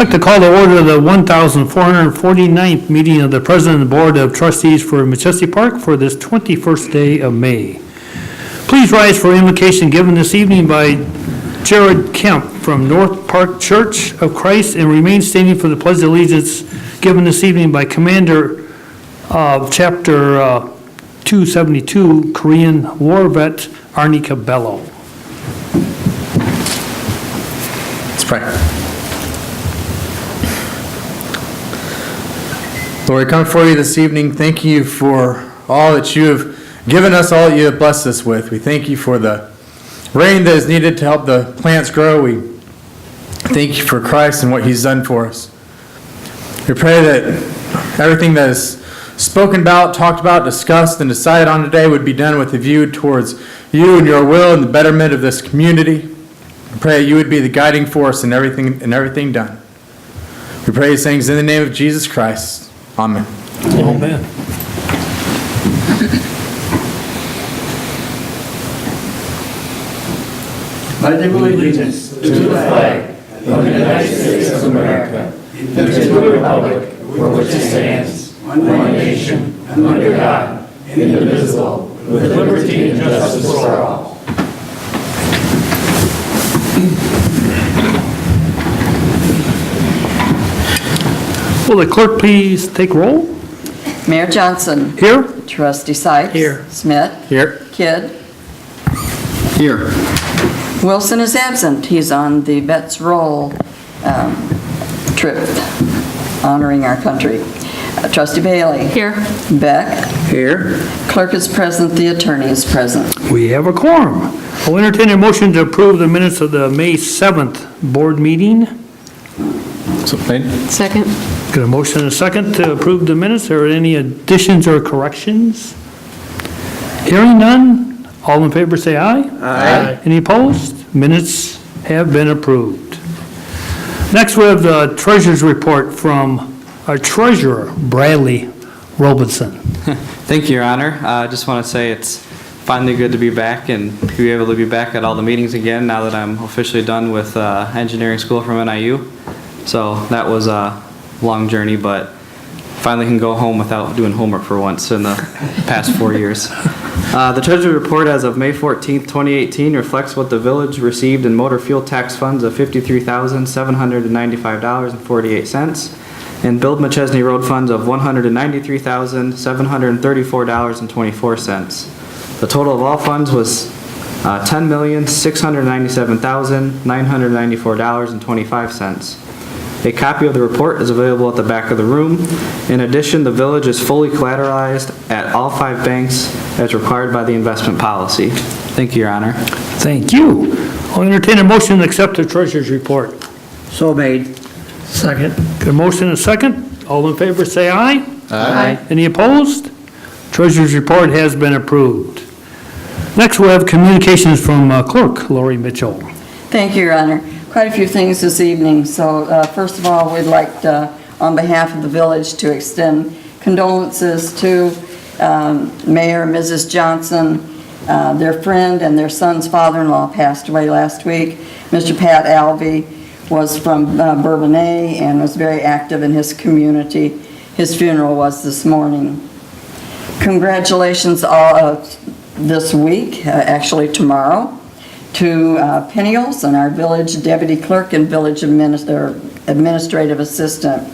like to call to order the 1,449th meeting of the President of the Board of Trustees for Machesney Park for this 21st day of May. Please rise for invocation given this evening by Jared Kemp from North Park Church of Christ, and remain standing for the Pledge of Allegiance given this evening by Commander of Chapter 272, Korean War Vet Arnika Bello. Let's pray. Lord, we come before you this evening. Thank you for all that you have given us, all that you have blessed us with. We thank you for the rain that is needed to help the plants grow. We thank you for Christ and what he's done for us. We pray that everything that is spoken about, talked about, discussed, and decided on today would be done with a view towards you and your will and the betterment of this community. We pray that you would be the guiding force in everything done. We pray these things in the name of Jesus Christ. Amen. Amen. I pledge allegiance to the flag of the United States of America and to the republic for which it stands, one nation, under God, indivisible, with liberty and justice for all. Will the clerk please take roll? Mayor Johnson. Here. Trustee Sykes. Here. Smith. Here. Kidd. Here. Wilson is absent. He's on the Vets Roll trip, honoring our country. Trustee Bailey. Here. Beck. Here. Clerk is present. The attorney is present. We have a quorum. I'll entertain a motion to approve the minutes of the May 7th board meeting. So made. Second. Got a motion and a second to approve the minutes. Are there any additions or corrections? Hearing none, all in favor say aye. Aye. Any opposed? Minutes have been approved. Next, we have the treasurer's report from our treasurer, Bradley Robinson. Thank you, Your Honor. I just want to say it's finally good to be back and to be able to be back at all the meetings again now that I'm officially done with engineering school from NIU. So that was a long journey, but finally can go home without doing homework for once in the past 4 years. The Treasury report as of May 14th, 2018 reflects what the village received in motor fuel tax funds of $53,795.48 and billed Machesney Road funds of $193,734.24. The total of all funds was $10,697,994.25. A copy of the report is available at the back of the room. In addition, the village is fully collateralized at all 5 banks as required by the investment policy. Thank you, Your Honor. Thank you. I'll entertain a motion to accept the treasurer's report. So made. Second. Got a motion and a second. All in favor say aye. Aye. Any opposed? Treasurer's report has been approved. Next, we'll have communications from Clerk Lori Mitchell. Thank you, Your Honor. Quite a few things this evening. So first of all, we'd like to, on behalf of the village, to extend condolences to Mayor and Mrs. Johnson. Their friend and their son's father-in-law passed away last week. Mr. Pat Alvey was from Bourbonnais and was very active in his community. His funeral was this morning. Congratulations all this week, actually tomorrow, to Penny Olson, our village deputy clerk and village administrative assistant.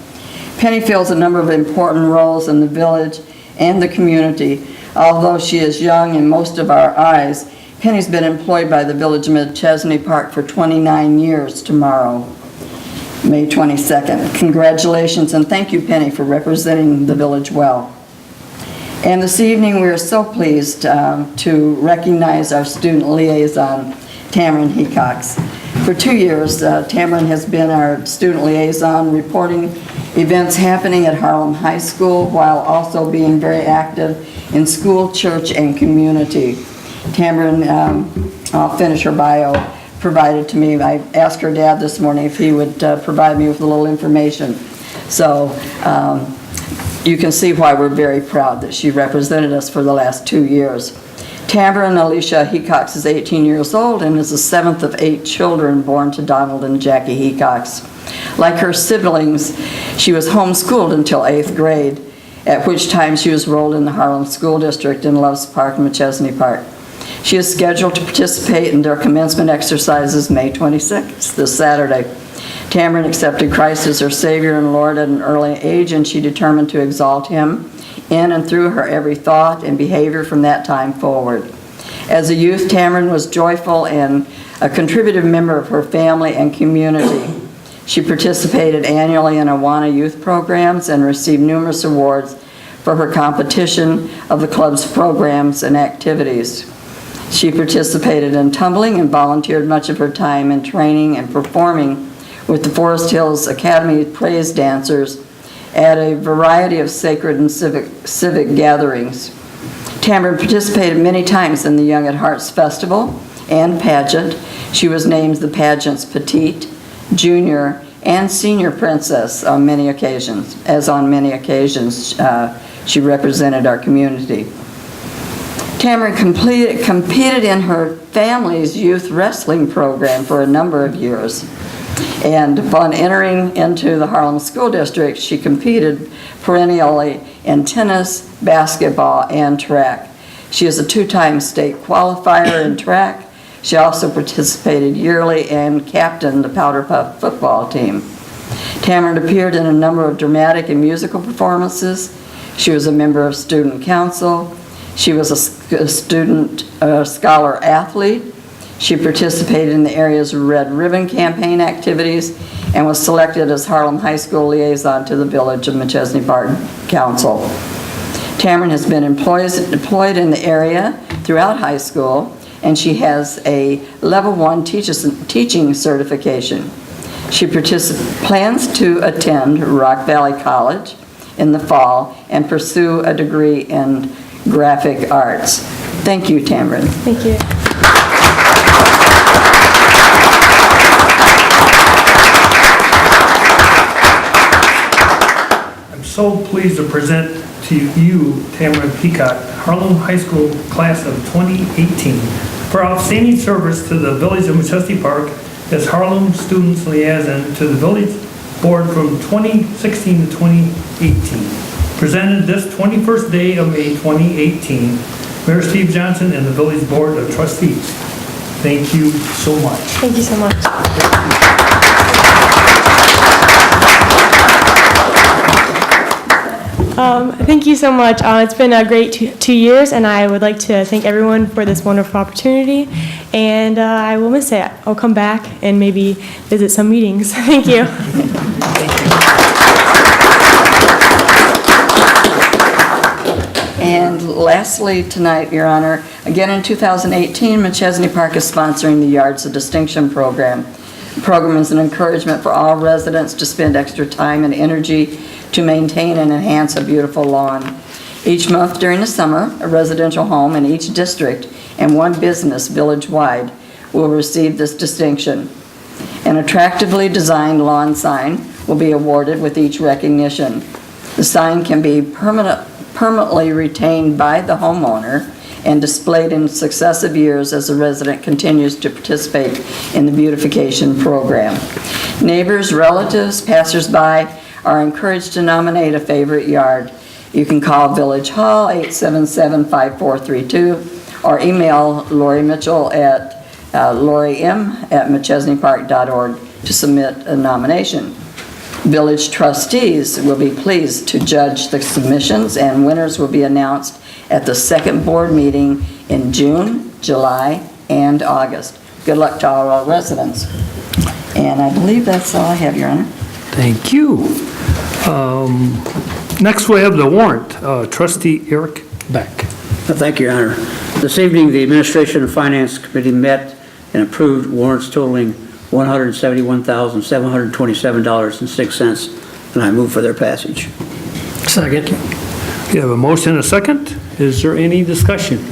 Penny fills a number of important roles in the village and the community. Although she is young in most of our eyes, Penny's been employed by the village of Machesney Park for 29 years tomorrow, May 22nd. Congratulations and thank you, Penny, for representing the village well. And this evening we are so pleased to recognize our student liaison, Tamron Hecox. For 2 years, Tamron has been our student liaison, reporting events happening at Harlem High School while also being very active in school, church, and community. Tamron, I'll finish her bio, provided to me. I asked her dad this morning if he would provide me with a little information. So you can see why we're very proud that she represented us for the last 2 years. Tamron Alicia Hecox is 18 years old and is the 7th of 8 children born to Donald and Jackie Hecox. Like her siblings, she was homeschooled until 8th grade, at which time she was enrolled in the Harlem School District in Loves Park and Machesney Park. She is scheduled to participate in their commencement exercises May 26th, this Saturday. Tamron accepted Christ as her Savior and Lord at an early age, and she determined to exalt Him in and through her every thought and behavior from that time forward. As a youth, Tamron was joyful and a contributive member of her family and community. She participated annually in Awana youth programs and received numerous awards for her competition of the club's programs and activities. She participated in tumbling and volunteered much of her time in training and performing with the Forest Hills Academy praise dancers at a variety of sacred and civic gatherings. Tamron participated many times in the Young at Hearts Festival and pageant. She was named the pageant's petite, junior, and senior princess on many occasions. She represented our community. Tamron competed in her family's youth wrestling program for a number of years. And upon entering into the Harlem School District, she competed perennially in tennis, basketball, and track. She is a 2-time state qualifier in track. She also participated yearly and captained the Powder Puff football team. Tamron appeared in a number of dramatic and musical performances. She was a member of student council. She was a student scholar athlete. She participated in the area's Red Ribbon campaign activities and was selected as Harlem High School liaison to the Village of Machesney Park Council. Tamron has been employed in the area throughout high school, and she has a Level 1 teaching certification. She plans to attend Rock Valley College in the fall and pursue a degree in graphic arts. Thank you, Tamron. Thank you. I'm so pleased to present to you Tamron Peacock, Harlem High School Class of 2018, for outstanding service to the Village of Machesney Park as Harlem Students Liaison to the Village Board from 2016 to 2018. Presented this 21st day of May 2018, Mayor Steve Johnson and the Village Board of Trustees. Thank you so much. Thank you so much. Thank you so much. It's been a great 2 years, and I would like to thank everyone for this wonderful opportunity. And I will miss it. I'll come back and maybe visit some meetings. Thank you. And lastly tonight, Your Honor, again in 2018, Machesney Park is sponsoring the Yards of Distinction program. The program is an encouragement for all residents to spend extra time and energy to maintain and enhance a beautiful lawn. Each month during the summer, a residential home in each district and one business village-wide will receive this distinction. An attractively designed lawn sign will be awarded with each recognition. The sign can be permanently retained by the homeowner and displayed in successive years as the resident continues to participate in the beautification program. Neighbors, relatives, passersby are encouraged to nominate a favorite yard. You can call Village Hall 877-5432 or email Lori Mitchell at lorim@machesneypark.org to submit a nomination. Village trustees will be pleased to judge the submissions, and winners will be announced at the second board meeting in June, July, and August. Good luck to all our residents. And I believe that's all I have, Your Honor. Thank you. Next, we have the warrant. Trustee Eric Beck. Thank you, Your Honor. This evening, the Administration and Finance Committee met and approved warrants totaling $171,727.06, and I move for their passage. Second. You have a motion and a second. Is there any discussion?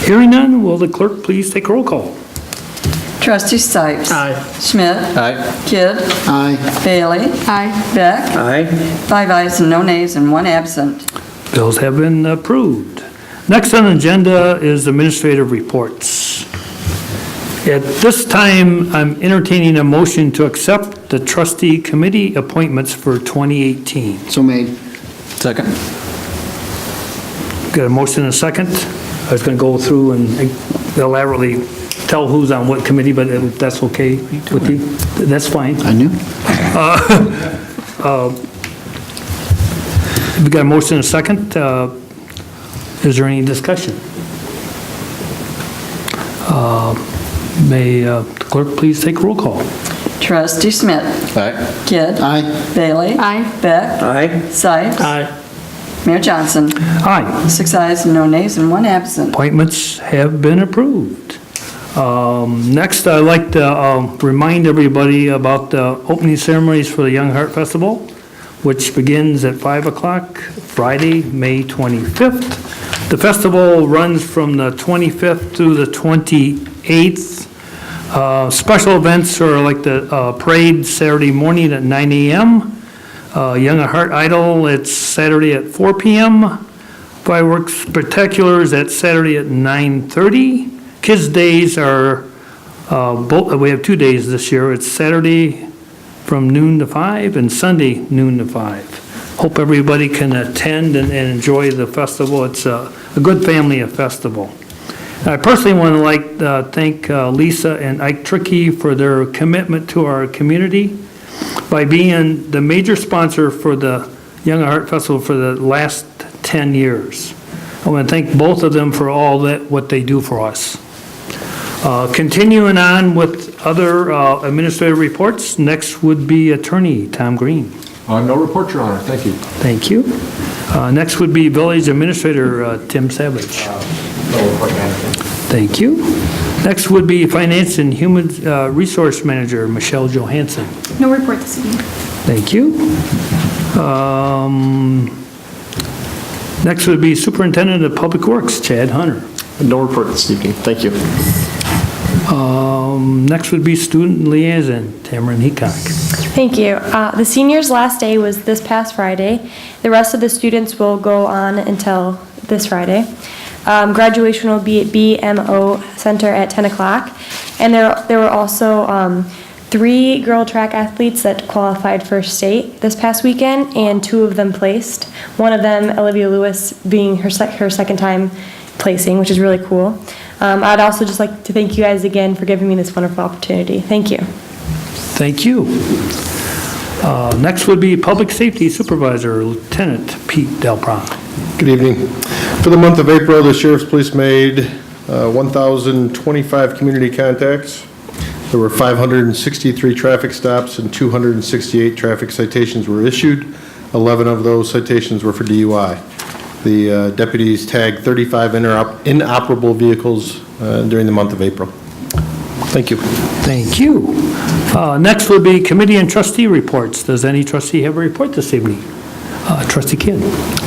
Hearing none, will the clerk please take a roll call? Trustee Sipes. Aye. Schmidt. Aye. Kidd. Aye. Bailey. Aye. Beck. Aye. 5 ayes and no nays and 1 absent. Bills have been approved. Next on the agenda is administrative reports. At this time, I'm entertaining a motion to accept the trustee committee appointments for 2018. So made. Second. Got a motion and a second. I was going to go through and elaborately tell who's on what committee, but if that's okay with you, that's fine. I knew. We got a motion and a second. Is there any discussion? May the clerk please take a roll call? Trustee Smith. Aye. Kidd. Aye. Bailey. Aye. Beck. Aye. Sipes. Aye. Mayor Johnson. Aye. 6 ayes, no nays, and 1 absent. Appointments have been approved. Next, I'd like to remind everybody about the opening ceremonies for the Young Heart Festival, which begins at 5 o'clock, Friday, May 25th. The festival runs from the 25th through the 28th. Special events are like the parade Saturday morning at 9 a.m., Young at Heart Idol, it's Saturday at 4 p.m. Fireworks Spectaculars at Saturday at 9:30. Kids' Days are, we have 2 days this year. It's Saturday from noon to 5 and Sunday noon to 5. Hope everybody can attend and enjoy the festival. It's a good family festival. I personally want to thank Lisa and Ike Trickey for their commitment to our community by being the major sponsor for the Young at Heart Festival for the last 10 years. I want to thank both of them for all that, what they do for us. Continuing on with other administrative reports, next would be Attorney Tom Green. No report, Your Honor. Thank you. Thank you. Next would be Village Administrator Tim Savage. No report, Manager. Thank you. Next would be Finance and Human Resource Manager Michelle Johansson. No report this evening. Thank you. Next would be Superintendent of Public Works Chad Hunter. No report this evening. Thank you. Next would be Student Liaison Tamara Heacock. Thank you. The seniors' last day was this past Friday. The rest of the students will go on until this Friday. Graduation will be at BMO Center at 10 o'clock. And there were also 3 girl track athletes that qualified for state this past weekend, and 2 of them placed. One of them, Olivia Lewis, being her second time placing, which is really cool. I'd also just like to thank you guys again for giving me this wonderful opportunity. Thank you. Thank you. Next would be Public Safety Supervisor Lieutenant Pete Delpron. Good evening. For the month of April, the Sheriff's Police made 1,025 community contacts. There were 563 traffic stops and 268 traffic citations were issued. 11 of those citations were for DUI. The deputies tagged 35 inoperable vehicles during the month of April. Thank you. Thank you. Next would be Committee and Trustee Reports. Does any trustee have a report this evening? Trustee Kidd.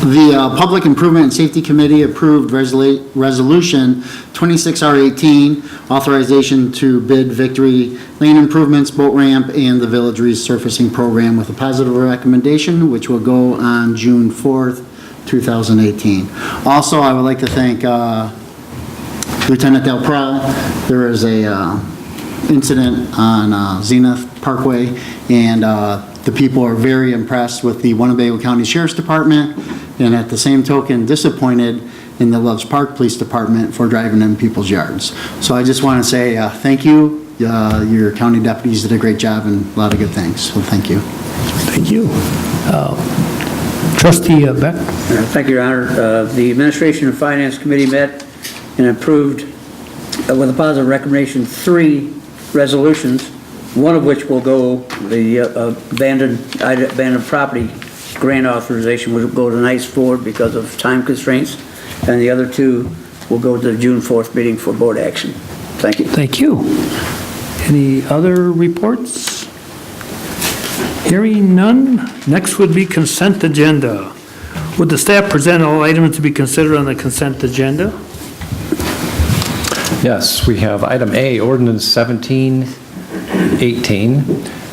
The Public Improvement and Safety Committee approved Resolution 26R18, authorization to bid Victory Lane improvements, boat ramp, and the Village resurfacing program with a positive recommendation, which will go on June 4th, 2018. Also, I would like to thank Lieutenant Del Prel. There is a incident on Zenith Parkway, and the people are very impressed with the Winnebago County Sheriff's Department, and at the same token, disappointed in the Loves Park Police Department for driving in people's yards. So I just want to say thank you. Your county deputies did a great job and a lot of good things, so thank you. Thank you. Trustee Beck. Thank you, Your Honor. The Administration and Finance Committee met and approved with a positive recommendation 3 resolutions, one of which will go, the abandoned property grant authorization will go to NICE Ford because of time constraints, and the other 2 will go to the June 4th meeting for board action. Thank you. Thank you. Any other reports? Hearing none. Next would be consent agenda. Would the staff present all items to be considered on the consent agenda? Yes, we have item A, ordinance 1718.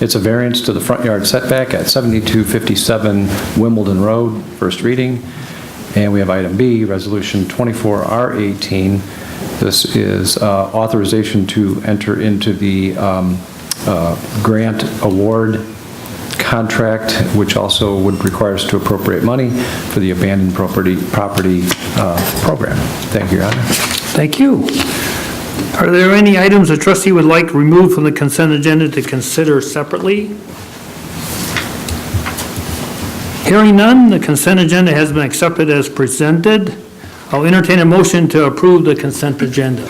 It's a variance to the front yard setback at 7257 Wimbledon Road, first reading. And we have item B, resolution 24R18. This is authorization to enter into the grant award contract, which also would require us to appropriate money for the abandoned property program. Thank you, Your Honor. Thank you. Are there any items a trustee would like removed from the consent agenda to consider separately? Hearing none, the consent agenda has been accepted as presented. I'll entertain a motion to approve the consent agenda.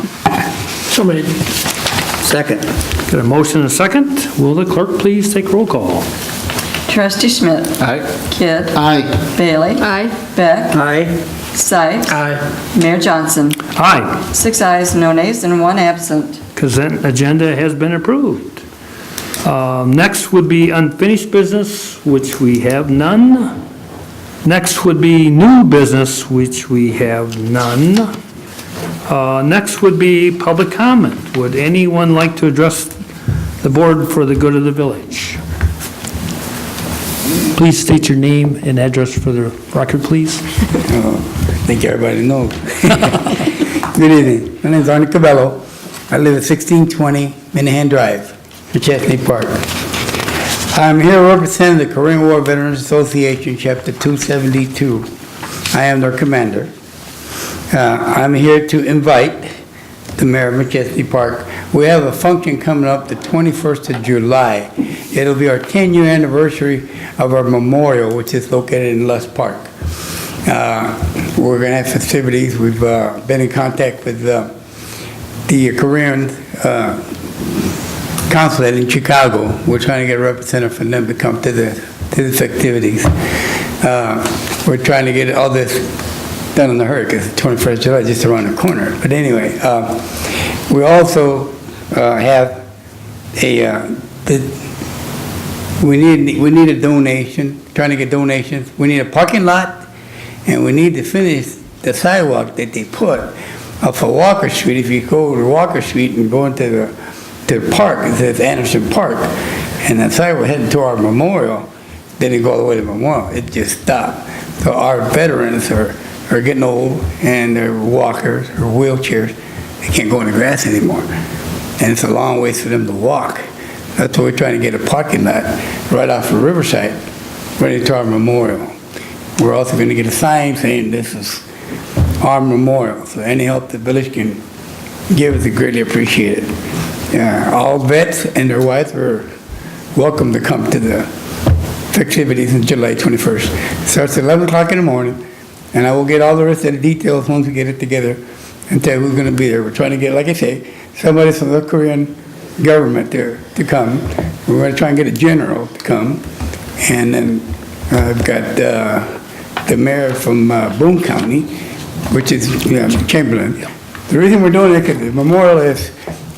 So made. Second. Got a motion and a second. Will the clerk please take roll call? Trustee Schmidt. Aye. Kidd. Aye. Bailey. Aye. Beck. Aye. Sykes. Aye. Mayor Johnson. Aye. 6 ayes, no nays, and 1 absent. Consent agenda has been approved. Next would be unfinished business, which we have none. Next would be new business, which we have none. Next would be public comment. Would anyone like to address the board for the good of the village? Please state your name and address for the record, please. I think everybody knows. Good evening. My name is Arnie Cabello. I live at 1620 Minahan Drive, Machesney Park. I'm here representing the Korean War Veterans Association, Chapter 272. I am their commander. I'm here to invite the mayor of Machesney Park. We have a function coming up the 21st of July. It'll be our 10-year anniversary of our memorial, which is located in Lusk Park. We're going to have festivities. We've been in contact with the Korean consulate in Chicago. We're trying to get a representative from them to come to these activities. We're trying to get all this done in the hurry because the 21st of July is just around the corner. But anyway, we also have we need a donation, trying to get donations. We need a parking lot, and we need to finish the sidewalk that they put off of Walker Street. If you go to Walker Street and go into the park, it says Anderson Park, and the sidewalk heading to our memorial, didn't go all the way to Memorial. It just stopped. So our veterans are getting old, and they're walkers or wheelchairs. They can't go in the grass anymore. And it's a long ways for them to walk. That's why we're trying to get a parking lot right off of Riverside, ready to our memorial. We're also going to get a sign saying this is our memorial. So any help the village can give is greatly appreciated. All vets and their wives are welcome to come to the festivities on July 21st. It starts at 11 o'clock in the morning, and I will get all the rest of the details once we get it together and tell you who's going to be there. We're trying to get, like I say, somebody from the Korean government there to come. We're going to try and get a general to come, and then I've got the mayor from Boone County, which is Chamberlain. The reason we're doing it is because the memorial is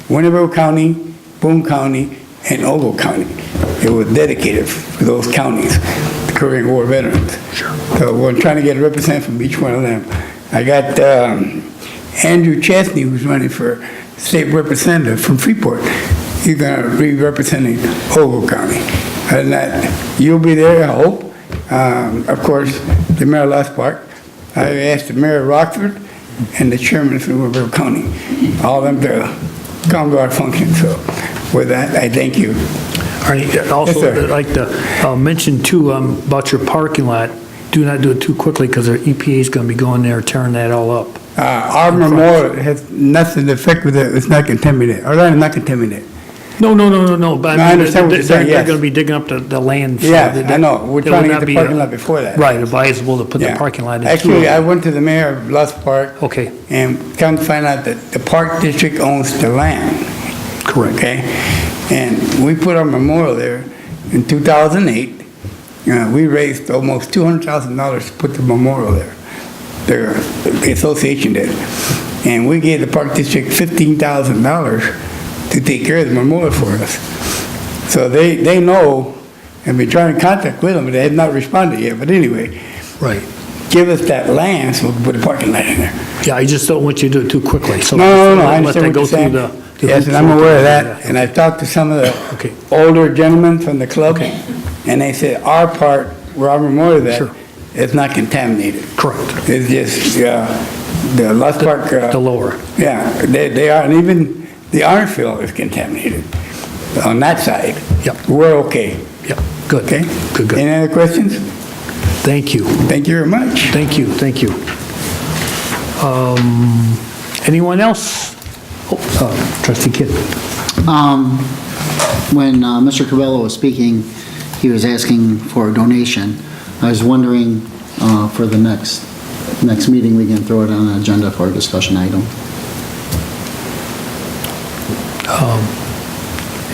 Winnebago County, Boone County, and Ogle County. It was dedicated for those counties, the Korean War veterans. Sure. So we're trying to get a representative from each one of them. I got Andrew Machesney, who's running for state representative from Freeport. He's going to be representing Ogle County. And that you'll be there, I hope. Of course, the mayor of Lusk Park. I asked the mayor of Rockford and the chairman from Winnebago County, all of them to come to our function. So with that, I thank you. Also, Yes, I'd like to mention too about your parking lot. Do not do it too quickly because our EPA is going to be going there tearing that all up. Our memorial has nothing to affect with it. It's not contaminated. Our land is not contaminated. No. But I understand what you're saying, they're yes. going to be digging up the land. so Yeah, that- I know. We're it trying would to not get the be, parking lot before that. Right, advisable to put the Yeah. parking lot in. Actually, I went to the mayor of Lusk Park. Okay. And come to find out that the park district owns the land. Correct. Okay? And we put our memorial there in 2008. We raised almost $200,000 to put the memorial there. The association did. And we gave the park district $15,000 to take care of the memorial for us. So they know, and we're trying to contact with them, but they have not responded yet. But anyway, Right. give us that land so we can put a parking lot in there. Yeah, I just don't want you to do it too quickly. So No, I let understand that what go you're through saying. the Yes, and hoops I'm aware of Yeah. that, and I've talked to some of Okay. the older gentlemen from the club, and they said our part, where our memorial is at, Sure. is not contaminated. Correct. It's just The Lost Park, The lower. yeah, they are, and even the orange field is contaminated on that side. Yep. We're okay. Yep, good. Okay? Good, good. Any other questions? Thank you. Thank you very much. Thank you, thank you. Anyone else? Oh, Trustee Kidd. When Mr. Cabello was speaking, he was asking for a donation. I was wondering, for the next meeting, we can throw it on the agenda for a discussion item.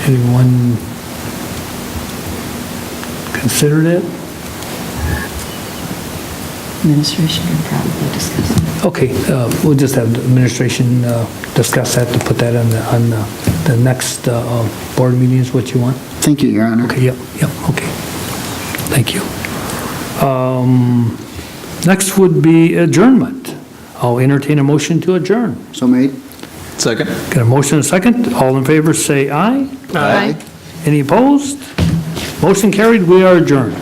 Anyone considered it? Administration can probably discuss it. Okay, we'll just have the administration discuss that, to put that on the next board meeting is what you want? Thank you, Your Honor. Okay, yep, okay. Thank you. Next would be adjournment. I'll entertain a motion to adjourn. So made? Second. Got a motion and a second? All in favor, say aye. Aye. Any opposed? Motion carried, we are adjourned.